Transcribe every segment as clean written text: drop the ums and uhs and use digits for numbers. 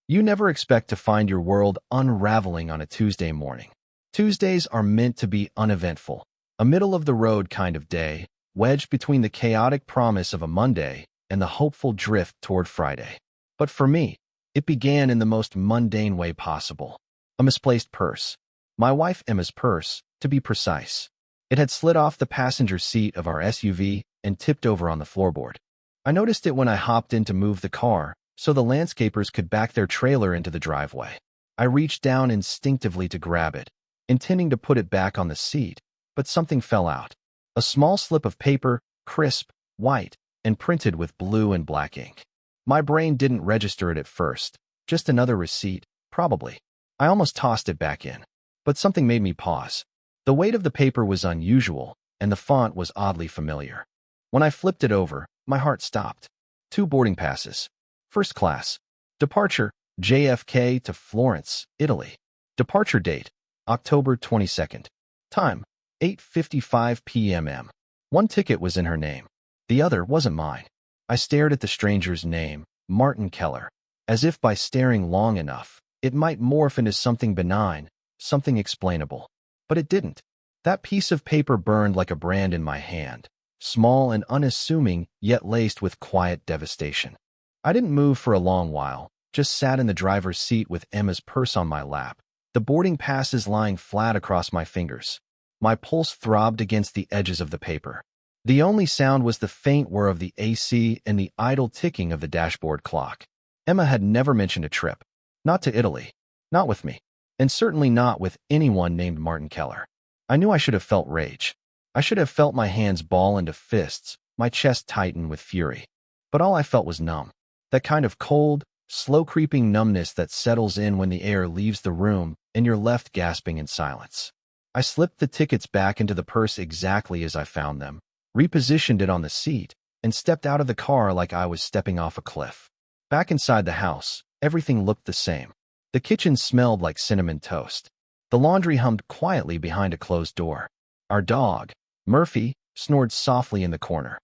You never expect to find your world unraveling on a Tuesday morning. Tuesdays are meant to be uneventful, a middle-of-the-road kind of day, wedged between the chaotic promise of a Monday and the hopeful drift toward Friday. But for me, it began in the most mundane way possible. A misplaced purse. My wife Emma's purse, to be precise. It had slid off the passenger seat of our SUV and tipped over on the floorboard. I noticed it when I hopped in to move the car, so the landscapers could back their trailer into the driveway. I reached down instinctively to grab it, intending to put it back on the seat, but something fell out. A small slip of paper, crisp, white, and printed with blue and black ink. My brain didn't register it at first. Just another receipt, probably. I almost tossed it back in. But something made me pause. The weight of the paper was unusual, and the font was oddly familiar. When I flipped it over, my heart stopped. 2 boarding passes. First class. Departure, JFK to Florence, Italy. Departure date, October 22nd. Time, 8:55 p.m. One ticket was in her name. The other wasn't mine. I stared at the stranger's name, Martin Keller, as if by staring long enough, it might morph into something benign, something explainable. But it didn't. That piece of paper burned like a brand in my hand, small and unassuming, yet laced with quiet devastation. I didn't move for a long while, just sat in the driver's seat with Emma's purse on my lap, the boarding passes lying flat across my fingers. My pulse throbbed against the edges of the paper. The only sound was the faint whir of the AC and the idle ticking of the dashboard clock. Emma had never mentioned a trip. Not to Italy. Not with me. And certainly not with anyone named Martin Keller. I knew I should have felt rage. I should have felt my hands ball into fists, my chest tighten with fury. But all I felt was numb. That kind of cold, slow-creeping numbness that settles in when the air leaves the room and you're left gasping in silence. I slipped the tickets back into the purse exactly as I found them, repositioned it on the seat, and stepped out of the car like I was stepping off a cliff. Back inside the house, everything looked the same. The kitchen smelled like cinnamon toast. The laundry hummed quietly behind a closed door. Our dog, Murphy, snored softly in the corner.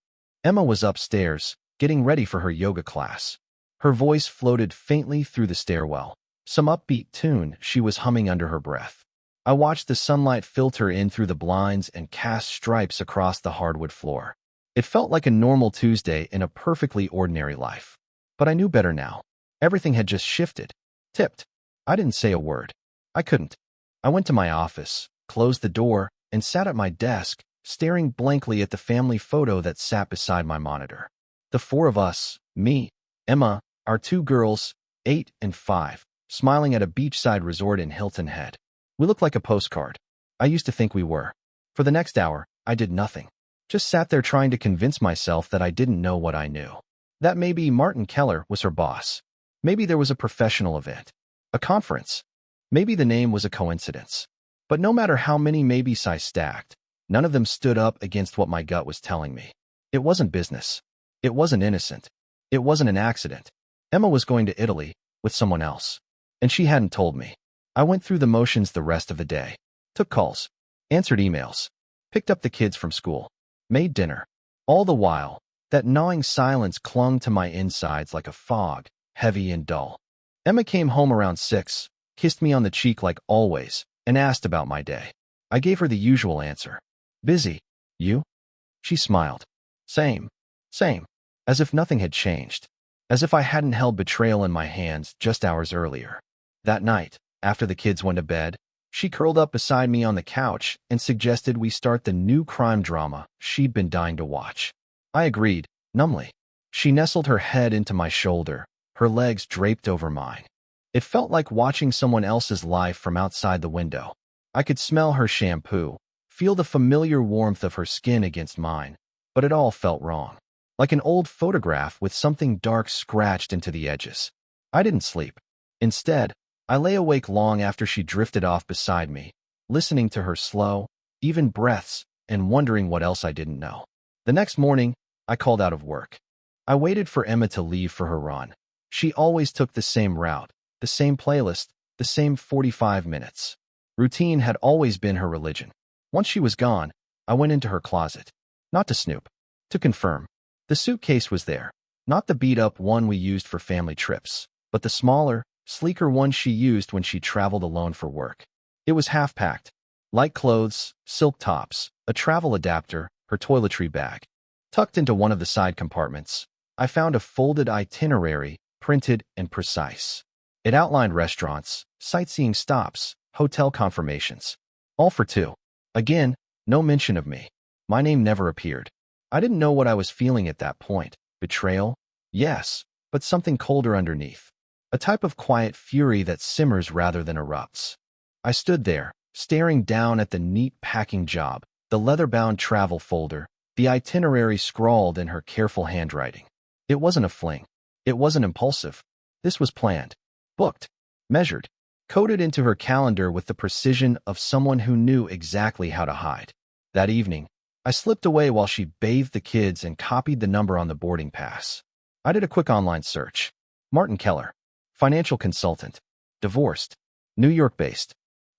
Emma was upstairs, getting ready for her yoga class. Her voice floated faintly through the stairwell, some upbeat tune she was humming under her breath. I watched the sunlight filter in through the blinds and cast stripes across the hardwood floor. It felt like a normal Tuesday in a perfectly ordinary life. But I knew better now. Everything had just shifted. Tipped. I didn't say a word. I couldn't. I went to my office, closed the door, and sat at my desk, staring blankly at the family photo that sat beside my monitor. The 4 of us, me, Emma, our 2 girls, 8 and 5, smiling at a beachside resort in Hilton Head. We looked like a postcard. I used to think we were. For the next hour, I did nothing. Just sat there trying to convince myself that I didn't know what I knew. That maybe Martin Keller was her boss. Maybe there was a professional event. A conference. Maybe the name was a coincidence. But no matter how many maybes I stacked, none of them stood up against what my gut was telling me. It wasn't business. It wasn't innocent. It wasn't an accident. Emma was going to Italy with someone else. And she hadn't told me. I went through the motions the rest of the day. Took calls. Answered emails. Picked up the kids from school. Made dinner. All the while, that gnawing silence clung to my insides like a fog, heavy and dull. Emma came home around 6, kissed me on the cheek like always, and asked about my day. I gave her the usual answer. Busy. You? She smiled. Same. Same. As if nothing had changed. As if I hadn't held betrayal in my hands just hours earlier. That night, after the kids went to bed, she curled up beside me on the couch and suggested we start the new crime drama she'd been dying to watch. I agreed, numbly. She nestled her head into my shoulder, her legs draped over mine. It felt like watching someone else's life from outside the window. I could smell her shampoo, feel the familiar warmth of her skin against mine, but it all felt wrong. Like an old photograph with something dark scratched into the edges. I didn't sleep. Instead, I lay awake long after she drifted off beside me, listening to her slow, even breaths and wondering what else I didn't know. The next morning, I called out of work. I waited for Emma to leave for her run. She always took the same route, the same playlist, the same 45 minutes. Routine had always been her religion. Once she was gone, I went into her closet. Not to snoop. To confirm. The suitcase was there. Not the beat-up one we used for family trips, but the smaller, sleeker one she used when she traveled alone for work. It was half-packed. Light clothes, silk tops, a travel adapter, her toiletry bag. Tucked into one of the side compartments, I found a folded itinerary, printed and precise. It outlined restaurants, sightseeing stops, hotel confirmations. All for two. Again, no mention of me. My name never appeared. I didn't know what I was feeling at that point. Betrayal? Yes, but something colder underneath. A type of quiet fury that simmers rather than erupts. I stood there, staring down at the neat packing job, the leather-bound travel folder, the itinerary scrawled in her careful handwriting. It wasn't a fling. It wasn't impulsive. This was planned, booked, measured, coded into her calendar with the precision of someone who knew exactly how to hide. That evening, I slipped away while she bathed the kids and copied the number on the boarding pass. I did a quick online search. Martin Keller, financial consultant, divorced, New York-based.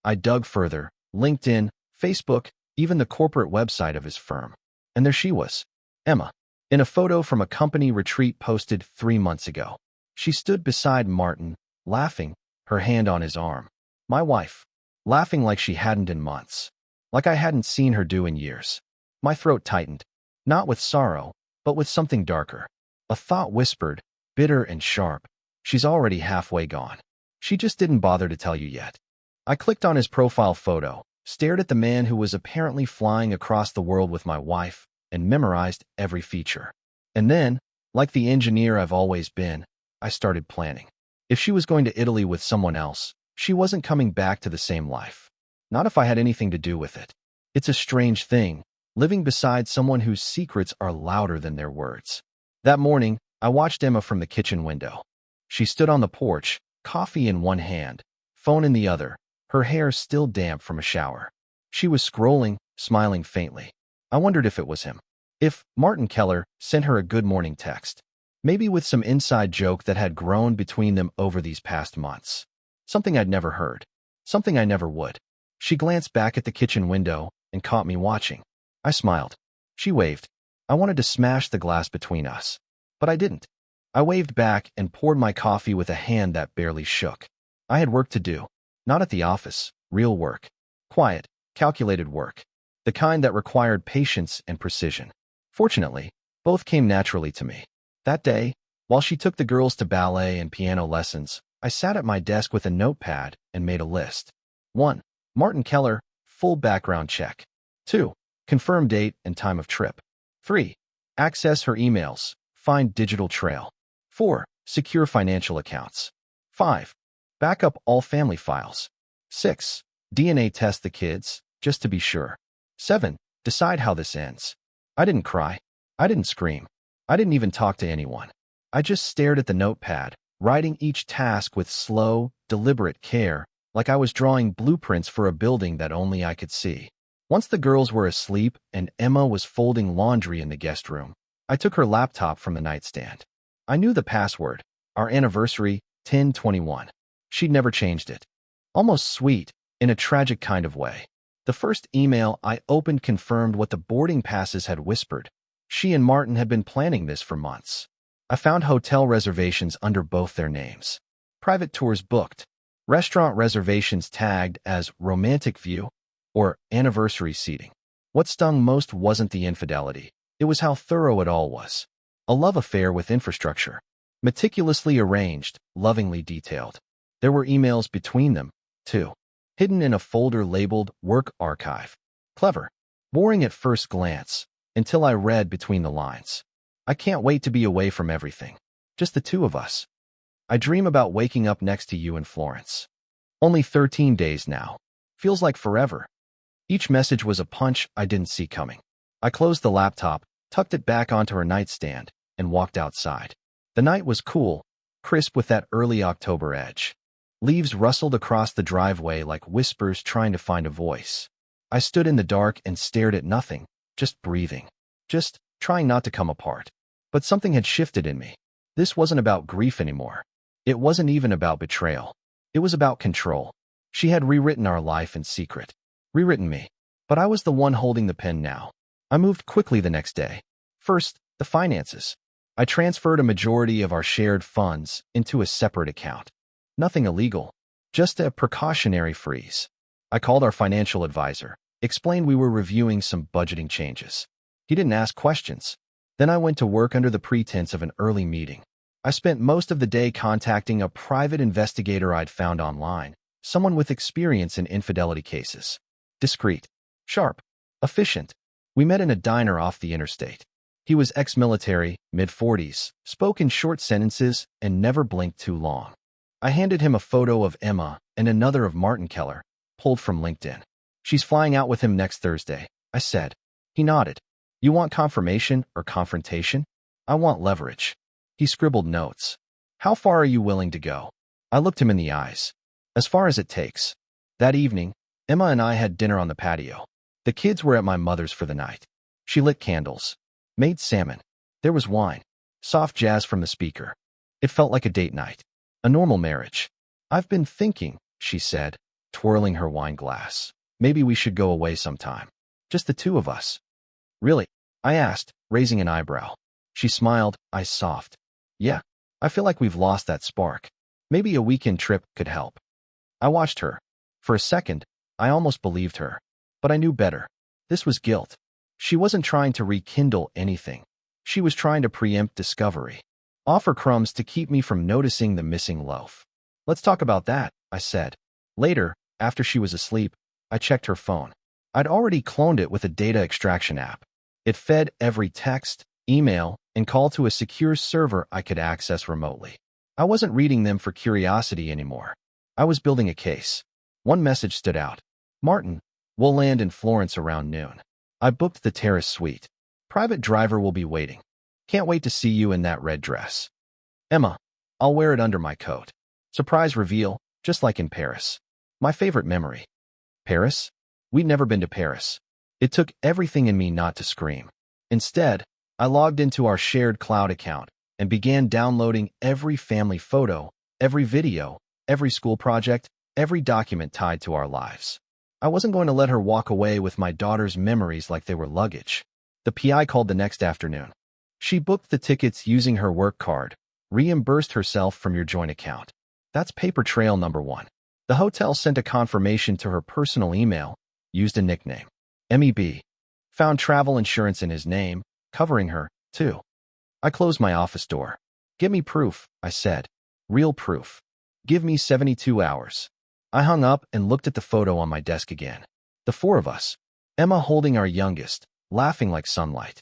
I dug further, LinkedIn, Facebook, even the corporate website of his firm. And there she was, Emma, in a photo from a company retreat posted 3 months ago. She stood beside Martin, laughing, her hand on his arm. My wife, laughing like she hadn't in months, like I hadn't seen her do in years. My throat tightened, not with sorrow, but with something darker. A thought whispered, bitter and sharp, she's already halfway gone. She just didn't bother to tell you yet. I clicked on his profile photo, stared at the man who was apparently flying across the world with my wife, and memorized every feature. And then, like the engineer I've always been, I started planning. If she was going to Italy with someone else, she wasn't coming back to the same life. Not if I had anything to do with it. It's a strange thing, living beside someone whose secrets are louder than their words. That morning, I watched Emma from the kitchen window. She stood on the porch, coffee in one hand, phone in the other, her hair still damp from a shower. She was scrolling, smiling faintly. I wondered if it was him. If Martin Keller sent her a good morning text. Maybe with some inside joke that had grown between them over these past months. Something I'd never heard. Something I never would. She glanced back at the kitchen window and caught me watching. I smiled. She waved. I wanted to smash the glass between us. But I didn't. I waved back and poured my coffee with a hand that barely shook. I had work to do. Not at the office, real work. Quiet, calculated work. The kind that required patience and precision. Fortunately, both came naturally to me. That day, while she took the girls to ballet and piano lessons, I sat at my desk with a notepad and made a list. 1. Martin Keller, full background check. 2. Confirm date and time of trip. 3. Access her emails, find digital trail. 4. Secure financial accounts. 5. Back up all family files. 6. DNA test the kids, just to be sure. 7. Decide how this ends. I didn't cry. I didn't scream. I didn't even talk to anyone. I just stared at the notepad, writing each task with slow, deliberate care, like I was drawing blueprints for a building that only I could see. Once the girls were asleep and Emma was folding laundry in the guest room, I took her laptop from the nightstand. I knew the password, our anniversary, 10/21. She'd never changed it. Almost sweet, in a tragic kind of way. The first email I opened confirmed what the boarding passes had whispered. She and Martin had been planning this for months. I found hotel reservations under both their names. Private tours booked. Restaurant reservations tagged as romantic view or anniversary seating. What stung most wasn't the infidelity. It was how thorough it all was. A love affair with infrastructure. Meticulously arranged, lovingly detailed. There were emails between them, too. Hidden in a folder labeled Work Archive. Clever. Boring at first glance, until I read between the lines. I can't wait to be away from everything. Just the two of us. I dream about waking up next to you in Florence. Only 13 days now. Feels like forever. Each message was a punch I didn't see coming. I closed the laptop, tucked it back onto her nightstand, and walked outside. The night was cool, crisp with that early October edge. Leaves rustled across the driveway like whispers trying to find a voice. I stood in the dark and stared at nothing, just breathing, just trying not to come apart. But something had shifted in me. This wasn't about grief anymore. It wasn't even about betrayal. It was about control. She had rewritten our life in secret. Rewritten me. But I was the one holding the pen now. I moved quickly the next day. First, the finances. I transferred a majority of our shared funds into a separate account. Nothing illegal, just a precautionary freeze. I called our financial advisor, explained we were reviewing some budgeting changes. He didn't ask questions. Then I went to work under the pretense of an early meeting. I spent most of the day contacting a private investigator I'd found online, someone with experience in infidelity cases. Discreet, sharp, efficient. We met in a diner off the interstate. He was ex-military, mid-40s, spoke in short sentences, and never blinked too long. I handed him a photo of Emma and another of Martin Keller, pulled from LinkedIn. She's flying out with him next Thursday, I said. He nodded. You want confirmation or confrontation? I want leverage. He scribbled notes. How far are you willing to go? I looked him in the eyes. As far as it takes. That evening, Emma and I had dinner on the patio. The kids were at my mother's for the night. She lit candles, made salmon. There was wine, soft jazz from the speaker. It felt like a date night, a normal marriage. I've been thinking, she said, twirling her wine glass. Maybe we should go away sometime. Just the two of us. Really? I asked, raising an eyebrow. She smiled, eyes soft. Yeah, I feel like we've lost that spark. Maybe a weekend trip could help. I watched her. For a second, I almost believed her. But I knew better. This was guilt. She wasn't trying to rekindle anything. She was trying to preempt discovery. Offer crumbs to keep me from noticing the missing loaf. Let's talk about that, I said. Later, after she was asleep, I checked her phone. I'd already cloned it with a data extraction app. It fed every text, email, and call to a secure server I could access remotely. I wasn't reading them for curiosity anymore. I was building a case. One message stood out. Martin, we'll land in Florence around noon. I booked the terrace suite. Private driver will be waiting. Can't wait to see you in that red dress. Emma, I'll wear it under my coat. Surprise reveal, just like in Paris. My favorite memory. Paris? We'd never been to Paris. It took everything in me not to scream. Instead, I logged into our shared cloud account and began downloading every family photo, every video, every school project, every document tied to our lives. I wasn't going to let her walk away with my daughter's memories like they were luggage. The PI called the next afternoon. She booked the tickets using her work card, reimbursed herself from your joint account. That's paper trail number one. The hotel sent a confirmation to her personal email, used a nickname. MEB. Found travel insurance in his name, covering her, too. I closed my office door. Give me proof, I said. Real proof. Give me 72 hours. I hung up and looked at the photo on my desk again. The four of us. Emma holding our youngest, laughing like sunlight.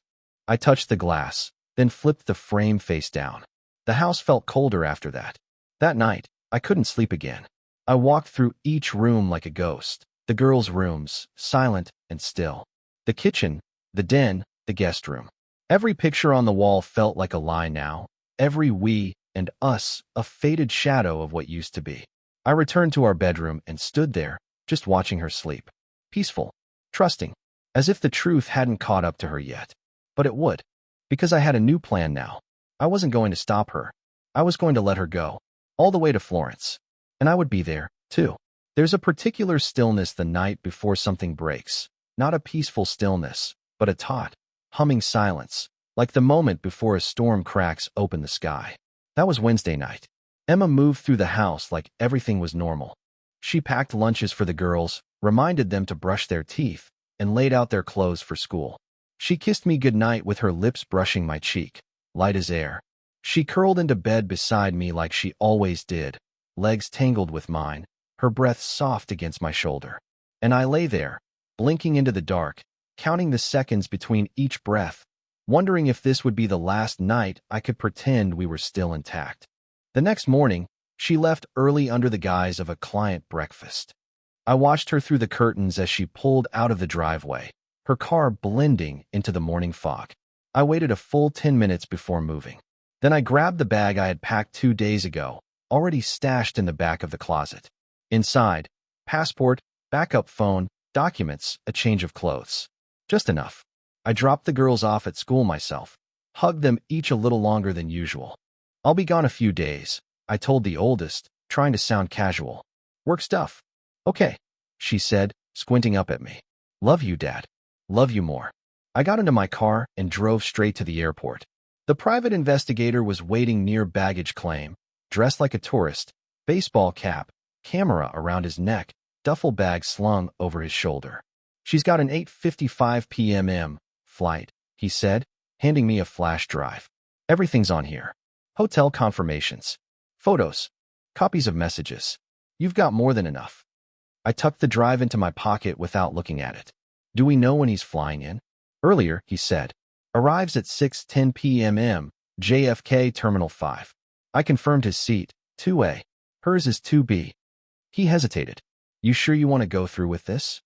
I touched the glass, then flipped the frame face down. The house felt colder after that. That night, I couldn't sleep again. I walked through each room like a ghost. The girls' rooms, silent and still. The kitchen, the den, the guest room. Every picture on the wall felt like a lie now. Every we and us, a faded shadow of what used to be. I returned to our bedroom and stood there, just watching her sleep. Peaceful, trusting, as if the truth hadn't caught up to her yet. But it would, because I had a new plan now. I wasn't going to stop her. I was going to let her go, all the way to Florence. And I would be there, too. There's a particular stillness the night before something breaks. Not a peaceful stillness, but a taut, humming silence, like the moment before a storm cracks open the sky. That was Wednesday night. Emma moved through the house like everything was normal. She packed lunches for the girls, reminded them to brush their teeth, and laid out their clothes for school. She kissed me goodnight with her lips brushing my cheek, light as air. She curled into bed beside me like she always did, legs tangled with mine, her breath soft against my shoulder. And I lay there, blinking into the dark, counting the seconds between each breath, wondering if this would be the last night I could pretend we were still intact. The next morning, she left early under the guise of a client breakfast. I watched her through the curtains as she pulled out of the driveway, her car blending into the morning fog. I waited a full 10 minutes before moving. Then I grabbed the bag I had packed 2 days ago, already stashed in the back of the closet. Inside, passport, backup phone, documents, a change of clothes. Just enough. I dropped the girls off at school myself, hugged them each a little longer than usual. I'll be gone a few days, I told the oldest, trying to sound casual. Work stuff. Okay, she said, squinting up at me. Love you, Dad. Love you more. I got into my car and drove straight to the airport. The private investigator was waiting near baggage claim, dressed like a tourist, baseball cap, camera around his neck, duffel bag slung over his shoulder. "She's got an 8:55 p.m. flight," he said, handing me a flash drive. "Everything's on here. Hotel confirmations, photos, copies of messages. You've got more than enough." I tucked the drive into my pocket without looking at it. "Do we know when he's flying in?" "Earlier," he said. "Arrives at 6:10 p.m. JFK Terminal 5. I confirmed his seat, 2A. Hers is 2B. He hesitated. "You sure you want to go through with this?"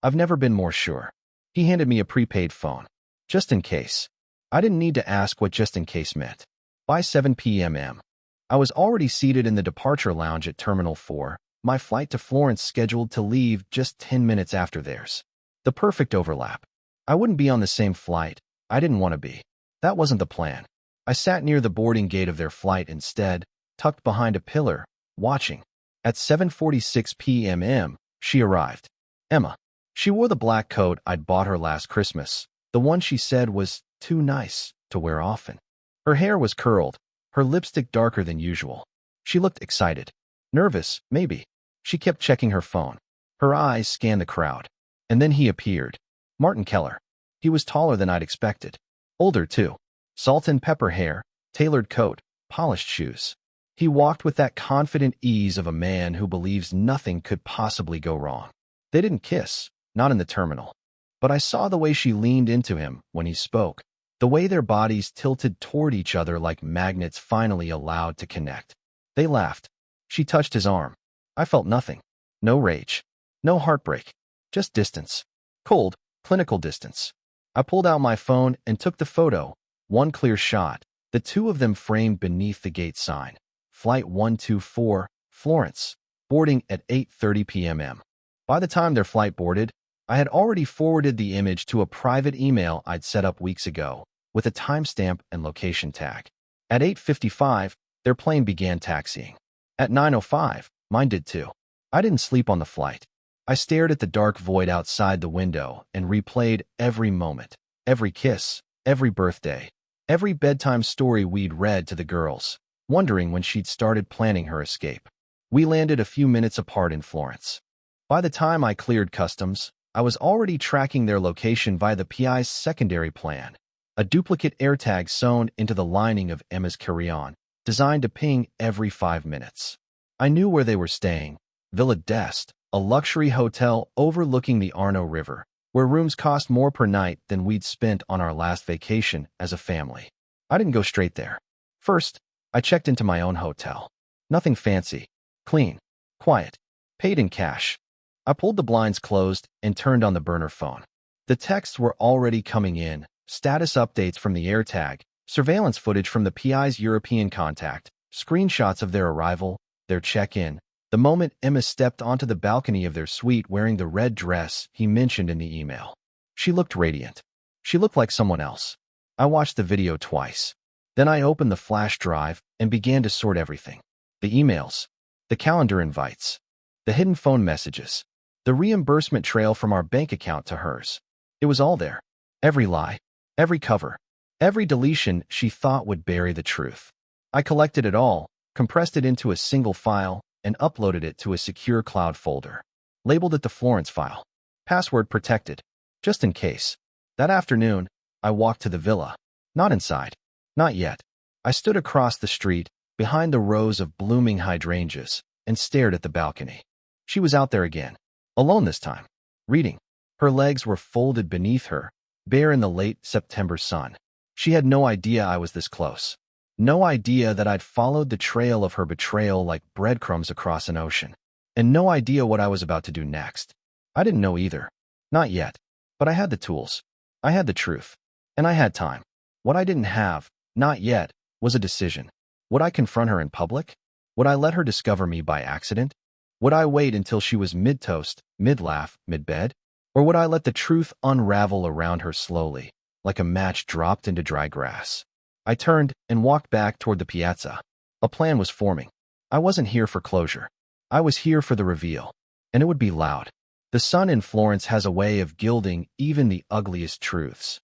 "I've never been more sure." He handed me a prepaid phone. "Just in case." I didn't need to ask what just in case meant. By 7 p.m. I was already seated in the departure lounge at Terminal 4, my flight to Florence scheduled to leave just 10 minutes after theirs. The perfect overlap. I wouldn't be on the same flight. I didn't want to be. That wasn't the plan. I sat near the boarding gate of their flight instead, tucked behind a pillar, watching. At 7:46 p.m, she arrived. Emma. She wore the black coat I'd bought her last Christmas, the one she said was too nice to wear often. Her hair was curled, her lipstick darker than usual. She looked excited. Nervous, maybe. She kept checking her phone. Her eyes scanned the crowd. And then he appeared. Martin Keller. He was taller than I'd expected. Older, too. Salt and pepper hair, tailored coat, polished shoes. He walked with that confident ease of a man who believes nothing could possibly go wrong. They didn't kiss, not in the terminal. But I saw the way she leaned into him when he spoke, the way their bodies tilted toward each other like magnets finally allowed to connect. They laughed. She touched his arm. I felt nothing. No rage. No heartbreak. Just distance. Cold, clinical distance. I pulled out my phone and took the photo. One clear shot, the two of them framed beneath the gate sign. Flight 124, Florence, boarding at 8:30 p.m. By the time their flight boarded, I had already forwarded the image to a private email I'd set up weeks ago, with a timestamp and location tag. At 8:55, their plane began taxiing. At 9:05, mine did too. I didn't sleep on the flight. I stared at the dark void outside the window and replayed every moment, every kiss, every birthday, every bedtime story we'd read to the girls, wondering when she'd started planning her escape. We landed a few minutes apart in Florence. By the time I cleared customs, I was already tracking their location via the PI's secondary plan, a duplicate AirTag sewn into the lining of Emma's carry-on, designed to ping every 5 minutes. I knew where they were staying, Villa d'Este, a luxury hotel overlooking the Arno River, where rooms cost more per night than we'd spent on our last vacation as a family. I didn't go straight there. First, I checked into my own hotel. Nothing fancy. Clean. Quiet. Paid in cash. I pulled the blinds closed and turned on the burner phone. The texts were already coming in, status updates from the AirTag, surveillance footage from the PI's European contact, screenshots of their arrival, their check-in, the moment Emma stepped onto the balcony of their suite wearing the red dress he mentioned in the email. She looked radiant. She looked like someone else. I watched the video twice. Then I opened the flash drive and began to sort everything. The emails, the calendar invites, the hidden phone messages, the reimbursement trail from our bank account to hers. It was all there. Every lie, every cover, every deletion she thought would bury the truth. I collected it all, compressed it into a single file, and uploaded it to a secure cloud folder. Labeled it the Florence file. Password protected. Just in case. That afternoon, I walked to the villa. Not inside. Not yet. I stood across the street, behind the rows of blooming hydrangeas, and stared at the balcony. She was out there again. Alone this time. Reading. Her legs were folded beneath her, bare in the late September sun. She had no idea I was this close. No idea that I'd followed the trail of her betrayal like breadcrumbs across an ocean. And no idea what I was about to do next. I didn't know either. Not yet. But I had the tools. I had the truth. And I had time. What I didn't have, not yet, was a decision. Would I confront her in public? Would I let her discover me by accident? Would I wait until she was mid-toast, mid-laugh, mid-bed? Or would I let the truth unravel around her slowly, like a match dropped into dry grass? I turned and walked back toward the piazza. A plan was forming. I wasn't here for closure. I was here for the reveal. And it would be loud. The sun in Florence has a way of gilding even the ugliest truths.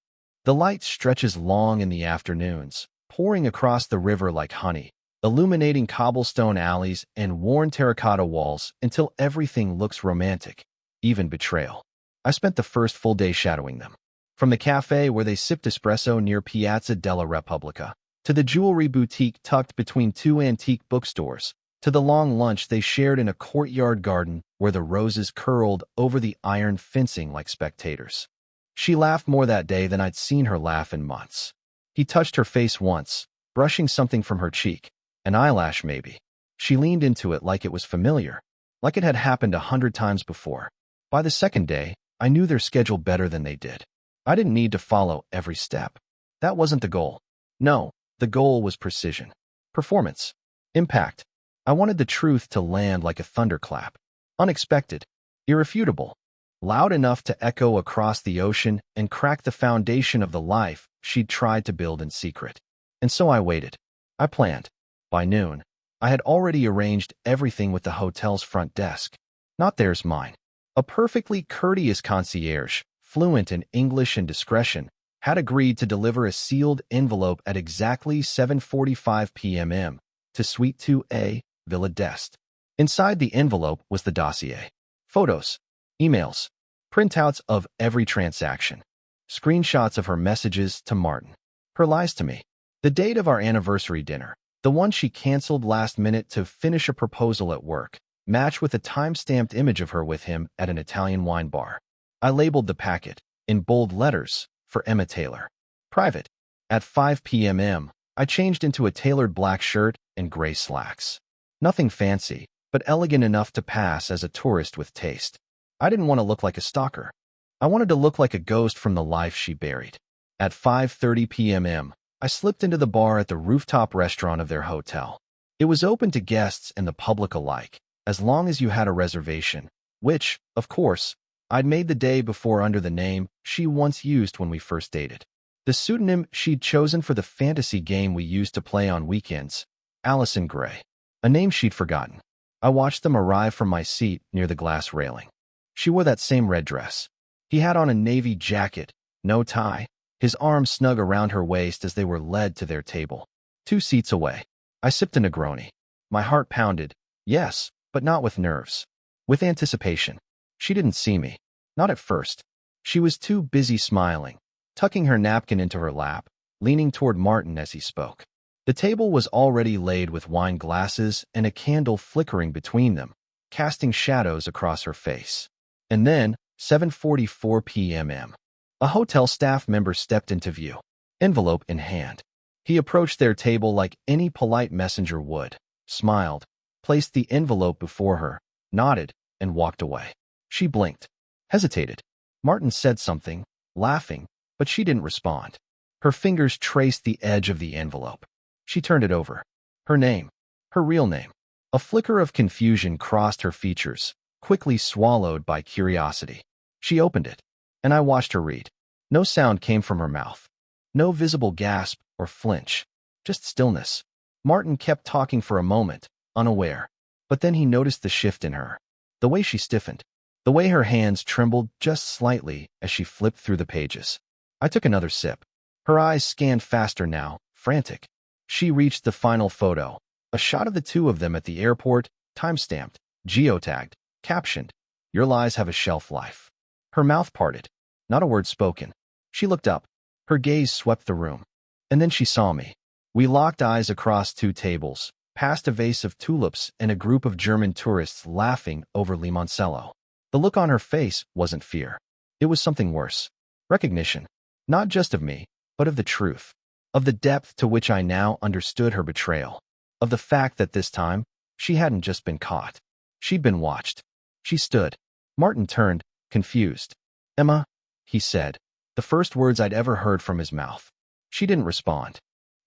The light stretches long in the afternoons, pouring across the river like honey, illuminating cobblestone alleys and worn terracotta walls until everything looks romantic, even betrayal. I spent the first full day shadowing them. From the cafe where they sipped espresso near Piazza della Repubblica, to the jewelry boutique tucked between two antique bookstores, to the long lunch they shared in a courtyard garden where the roses curled over the iron fencing like spectators. She laughed more that day than I'd seen her laugh in months. He touched her face once, brushing something from her cheek, an eyelash maybe. She leaned into it like it was familiar, like it had happened 100 times before. By the second day, I knew their schedule better than they did. I didn't need to follow every step. That wasn't the goal. No, the goal was precision. Performance. Impact. I wanted the truth to land like a thunderclap. Unexpected. Irrefutable. Loud enough to echo across the ocean and crack the foundation of the life she'd tried to build in secret. And so I waited. I planned. By noon, I had already arranged everything with the hotel's front desk. Not theirs, mine. A perfectly courteous concierge, fluent in English and discretion, had agreed to deliver a sealed envelope at exactly 7:45 p.m. to Suite 2A, Villa d'Este. Inside the envelope was the dossier. Photos, emails, printouts of every transaction, screenshots of her messages to Martin, her lies to me, the date of our anniversary dinner, the one she canceled last minute to finish a proposal at work, matched with a time-stamped image of her with him at an Italian wine bar. I labeled the packet, in bold letters, for Emma Taylor. Private. At 5 p.m., I changed into a tailored black shirt and gray slacks. Nothing fancy, but elegant enough to pass as a tourist with taste. I didn't want to look like a stalker. I wanted to look like a ghost from the life she buried. At 5:30 p.m., I slipped into the bar at the rooftop restaurant of their hotel. It was open to guests and the public alike, as long as you had a reservation, which, of course, I'd made the day before under the name she once used when we first dated. The pseudonym she'd chosen for the fantasy game we used to play on weekends, Allison Gray. A name she'd forgotten. I watched them arrive from my seat near the glass railing. She wore that same red dress. He had on a navy jacket, no tie, his arms snug around her waist as they were led to their table. 2 seats away. I sipped a Negroni. My heart pounded, yes, but not with nerves. With anticipation. She didn't see me. Not at first. She was too busy smiling, tucking her napkin into her lap, leaning toward Martin as he spoke. The table was already laid with wine glasses and a candle flickering between them, casting shadows across her face. And then, 7:44 p.m. A hotel staff member stepped into view, envelope in hand. He approached their table like any polite messenger would, smiled, placed the envelope before her, nodded, and walked away. She blinked, hesitated. Martin said something, laughing, but she didn't respond. Her fingers traced the edge of the envelope. She turned it over. Her name, her real name. A flicker of confusion crossed her features, quickly swallowed by curiosity. She opened it, and I watched her read. No sound came from her mouth. No visible gasp or flinch, just stillness. Martin kept talking for a moment, unaware, but then he noticed the shift in her. The way she stiffened, the way her hands trembled just slightly as she flipped through the pages. I took another sip. Her eyes scanned faster now, frantic. She reached the final photo, a shot of the two of them at the airport, time-stamped, geotagged, captioned, "Your lies have a shelf life." Her mouth parted, not a word spoken. She looked up. Her gaze swept the room. And then she saw me. We locked eyes across 2 tables, past a vase of tulips and a group of German tourists laughing over limoncello. The look on her face wasn't fear. It was something worse. Recognition. Not just of me, but of the truth. Of the depth to which I now understood her betrayal. Of the fact that this time, she hadn't just been caught. She'd been watched. She stood. Martin turned, confused. "Emma," he said, the first words I'd ever heard from his mouth. She didn't respond.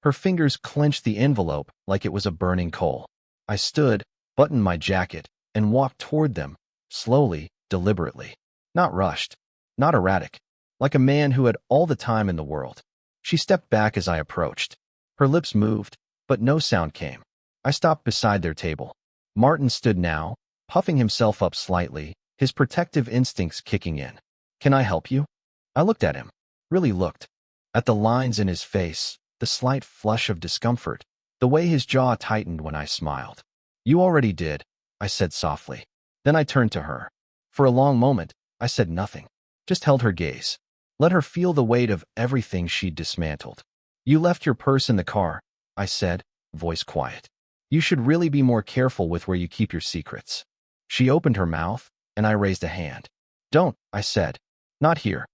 Her fingers clenched the envelope like it was a burning coal. I stood, buttoned my jacket, and walked toward them, slowly, deliberately. Not rushed, not erratic, like a man who had all the time in the world. She stepped back as I approached. Her lips moved, but no sound came. I stopped beside their table. Martin stood now, puffing himself up slightly, his protective instincts kicking in. "Can I help you?" I looked at him, really looked. At the lines in his face, the slight flush of discomfort, the way his jaw tightened when I smiled. You already did, I said softly. Then I turned to her. For a long moment, I said nothing, just held her gaze. Let her feel the weight of everything she'd dismantled. You left your purse in the car, I said, voice quiet. You should really be more careful with where you keep your secrets. She opened her mouth, and I raised a hand. Don't, I said. Not here.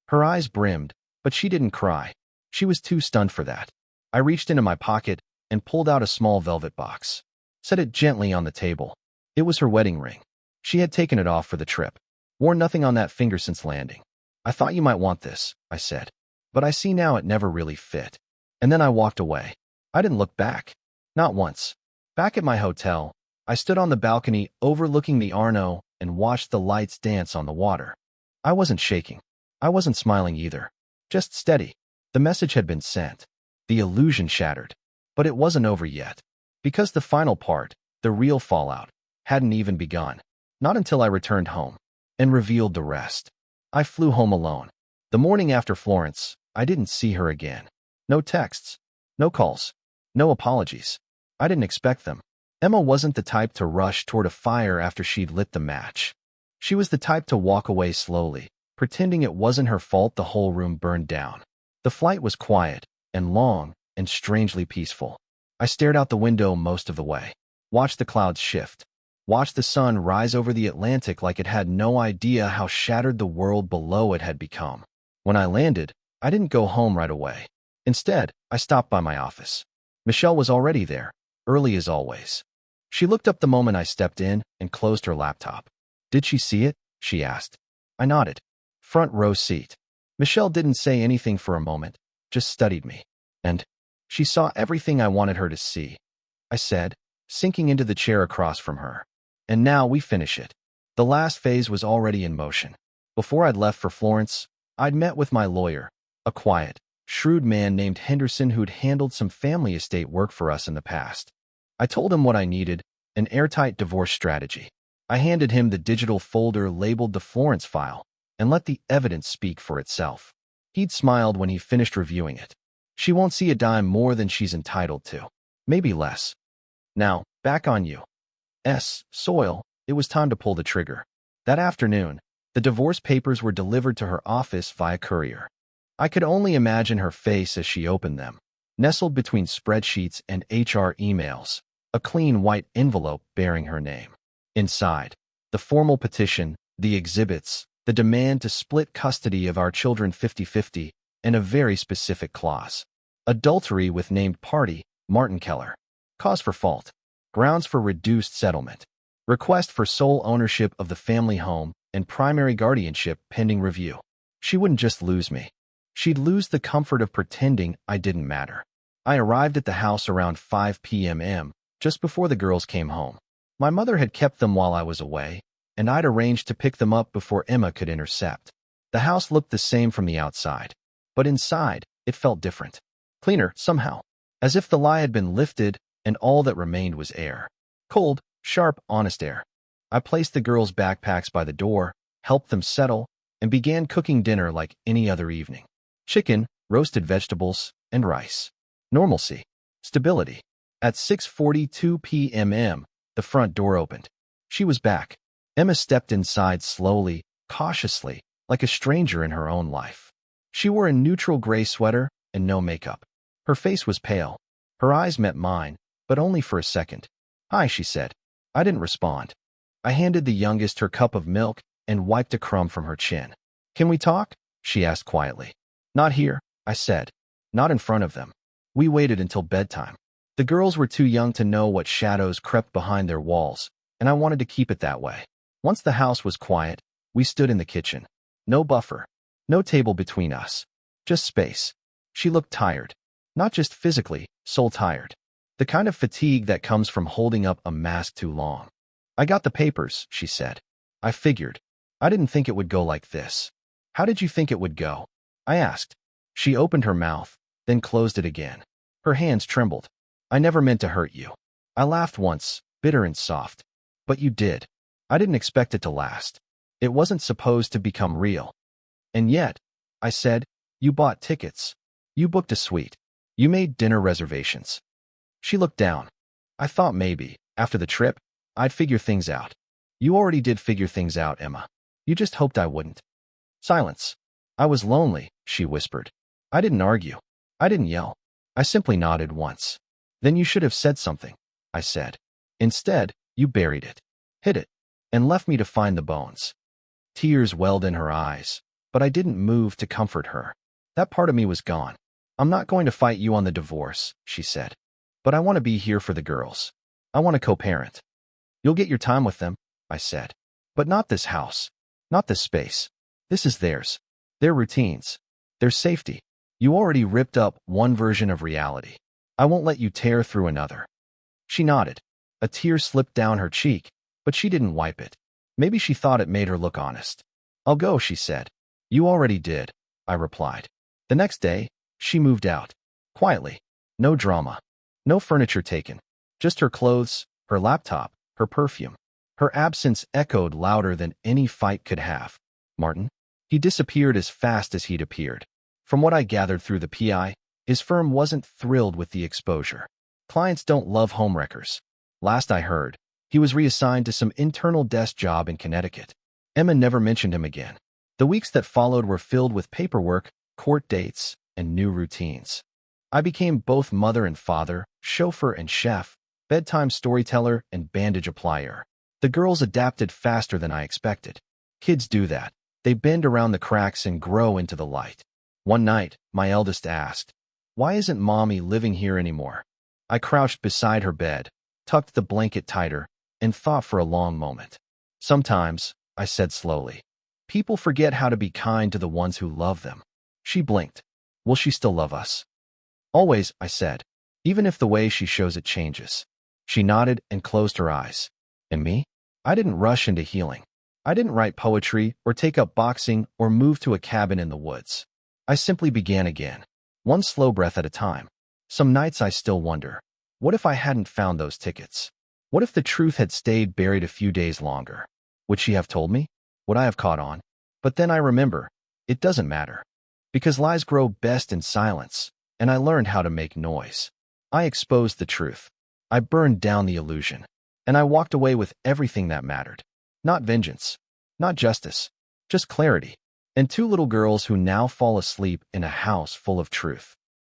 Her eyes brimmed, but she didn't cry. She was too stunned for that. I reached into my pocket and pulled out a small velvet box. Set it gently on the table. It was her wedding ring. She had taken it off for the trip. Worn nothing on that finger since landing. I thought you might want this, I said. But I see now it never really fit. And then I walked away. I didn't look back. Not once. Back at my hotel, I stood on the balcony overlooking the Arno and watched the lights dance on the water. I wasn't shaking. I wasn't smiling either. Just steady. The message had been sent. The illusion shattered. But it wasn't over yet. Because the final part, the real fallout, hadn't even begun. Not until I returned home and revealed the rest. I flew home alone. The morning after Florence, I didn't see her again. No texts. No calls. No apologies. I didn't expect them. Emma wasn't the type to rush toward a fire after she'd lit the match. She was the type to walk away slowly, pretending it wasn't her fault the whole room burned down. The flight was quiet and long and strangely peaceful. I stared out the window most of the way, watched the clouds shift, watched the sun rise over the Atlantic like it had no idea how shattered the world below it had become. When I landed, I didn't go home right away. Instead, I stopped by my office. Michelle was already there, early as always. She looked up the moment I stepped in and closed her laptop. Did she see it? She asked. I nodded. Front row seat. Michelle didn't say anything for a moment, just studied me. And she saw everything I wanted her to see, I said, sinking into the chair across from her. And now we finish it. The last phase was already in motion. Before I'd left for Florence, I'd met with my lawyer, a quiet, shrewd man named Henderson who'd handled some family estate work for us in the past. I told him what I needed, an airtight divorce strategy. I handed him the digital folder labeled the Florence file and let the evidence speak for itself. He'd smiled when he finished reviewing it. She won't see a dime more than she's entitled to. Maybe less. Now, back on you. Soil, it was time to pull the trigger. That afternoon, the divorce papers were delivered to her office via courier. I could only imagine her face as she opened them, nestled between spreadsheets and HR emails, a clean white envelope bearing her name. Inside, the formal petition, the exhibits, the demand to split custody of our children 50-50, and a very specific clause. Adultery with named party, Martin Keller. Cause for fault. Grounds for reduced settlement. Request for sole ownership of the family home and primary guardianship pending review. She wouldn't just lose me. She'd lose the comfort of pretending I didn't matter. I arrived at the house around 5 p.m., just before the girls came home. My mother had kept them while I was away, and I'd arranged to pick them up before Emma could intercept. The house looked the same from the outside, but inside, it felt different. Cleaner, somehow. As if the lie had been lifted and all that remained was air. Cold, sharp, honest air. I placed the girls' backpacks by the door, helped them settle, and began cooking dinner like any other evening. Chicken, roasted vegetables, and rice. Normalcy. Stability. At 6:42 p.m., the front door opened. She was back. Emma stepped inside slowly, cautiously, like a stranger in her own life. She wore a neutral gray sweater and no makeup. Her face was pale. Her eyes met mine, but only for a second. Hi, she said. I didn't respond. I handed the youngest her cup of milk and wiped a crumb from her chin. Can we talk? She asked quietly. Not here, I said. Not in front of them. We waited until bedtime. The girls were too young to know what shadows crept behind their walls, and I wanted to keep it that way. Once the house was quiet, we stood in the kitchen. No buffer. No table between us. Just space. She looked tired. Not just physically, soul tired. The kind of fatigue that comes from holding up a mask too long. I got the papers, she said. I figured. I didn't think it would go like this. How did you think it would go? I asked. She opened her mouth, then closed it again. Her hands trembled. I never meant to hurt you. I laughed once, bitter and soft. But you did. I didn't expect it to last. It wasn't supposed to become real. And yet, I said, you bought tickets. You booked a suite. You made dinner reservations. She looked down. I thought maybe, after the trip, I'd figure things out. You already did figure things out, Emma. You just hoped I wouldn't. Silence. I was lonely, she whispered. I didn't argue. I didn't yell. I simply nodded once. Then you should have said something, I said. Instead, you buried it, hid it, and left me to find the bones. Tears welled in her eyes, but I didn't move to comfort her. That part of me was gone. I'm not going to fight you on the divorce, she said. But I want to be here for the girls. I want to co-parent. You'll get your time with them, I said. But not this house. Not this space. This is theirs. Their routines. Their safety. You already ripped up one version of reality. I won't let you tear through another. She nodded. A tear slipped down her cheek, but she didn't wipe it. Maybe she thought it made her look honest. I'll go, she said. You already did, I replied. The next day, she moved out. Quietly. No drama. No furniture taken. Just her clothes, her laptop, her perfume. Her absence echoed louder than any fight could have. Martin? He disappeared as fast as he'd appeared. From what I gathered through the PI, his firm wasn't thrilled with the exposure. Clients don't love homewreckers. Last I heard, he was reassigned to some internal desk job in Connecticut. Emma never mentioned him again. The weeks that followed were filled with paperwork, court dates, and new routines. I became both mother and father, chauffeur and chef, bedtime storyteller and bandage applier. The girls adapted faster than I expected. Kids do that. They bend around the cracks and grow into the light. One night, my eldest asked, "Why isn't Mommy living here anymore?" I crouched beside her bed, tucked the blanket tighter, and thought for a long moment. Sometimes, I said slowly, people forget how to be kind to the ones who love them. She blinked. Will she still love us? Always, I said, even if the way she shows it changes. She nodded and closed her eyes. And me? I didn't rush into healing. I didn't write poetry or take up boxing or move to a cabin in the woods. I simply began again, one slow breath at a time. Some nights I still wonder, what if I hadn't found those tickets? What if the truth had stayed buried a few days longer? Would she have told me? Would I have caught on? But then I remember, it doesn't matter. Because lies grow best in silence, and I learned how to make noise. I exposed the truth. I burned down the illusion. And I walked away with everything that mattered. Not vengeance. Not justice. Just clarity. And two little girls who now fall asleep in a house full of truth.